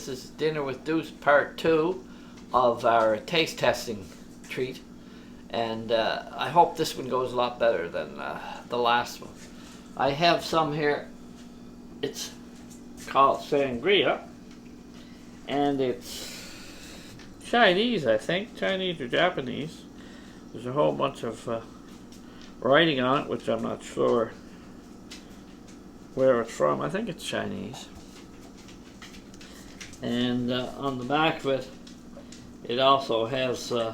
This is Dinner with Douce part 2 of our taste testing treat, and I hope this one goes a lot better than the last one. I have some here. It's called Sangaria, and it's Chinese, I think, Chinese or Japanese. There's a whole bunch of writing on it, which I'm not sure where it's from. I think it's Chinese. And on the back of it, it also has a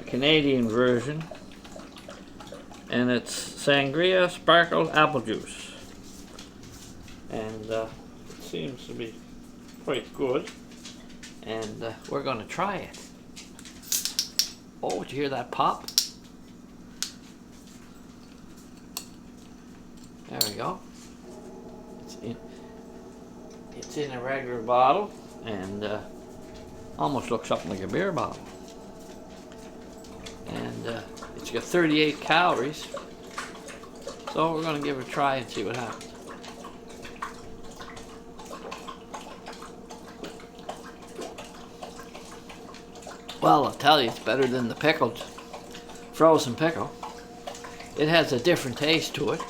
Canadian version, and it's Sangaria sparkled apple juice, and it seems to be quite good, and we're going to try it. Oh, did you hear that pop? There we go. It's in a regular bottle, and almost looks something like a beer bottle. And it's got 38 calories. So we're going to give it a try and see what happens. Well, I'll tell you, it's better than the pickled frozen pickle. It has a different taste to it,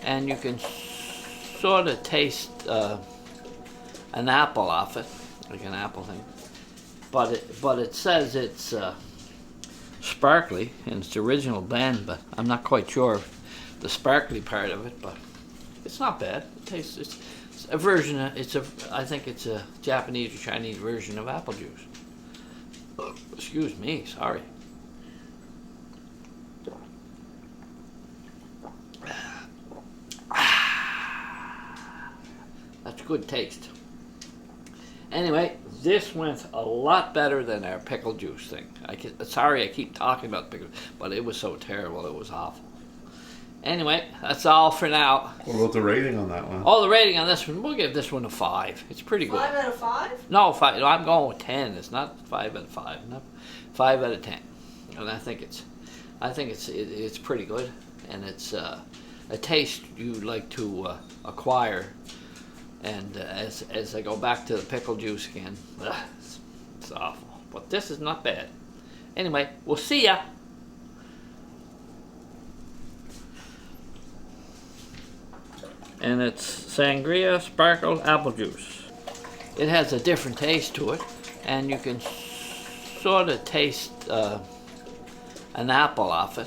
and you can sort of taste an apple off it, like an apple thing, but it says it's sparkly in its original blend, but I'm not quite sure the sparkly part of it, but it's not bad. It tastes, it's a version of, I think it's a Japanese or Chinese version of apple juice. Excuse me, sorry. That's good taste. Anyway, this went a lot better than our pickle juice thing. Sorry I keep talking about pickle, but it was so terrible, it was awful. Anyway, that's all for now. What about the rating on that one? Oh, the rating on this one, we'll give this one a 5. It's pretty good. 5 out of 5? No, 5. No, I'm going with 10. It's not 5 out of 5. No, 5 out of 10. And I think it's pretty good, and it's a taste you'd like to acquire. And as I go back to the pickle juice again, it's awful. But this is not bad. Anyway, we'll see ya. And it's Sangaria sparkled apple juice. It has a different taste to it, and you can sort of taste an apple off it.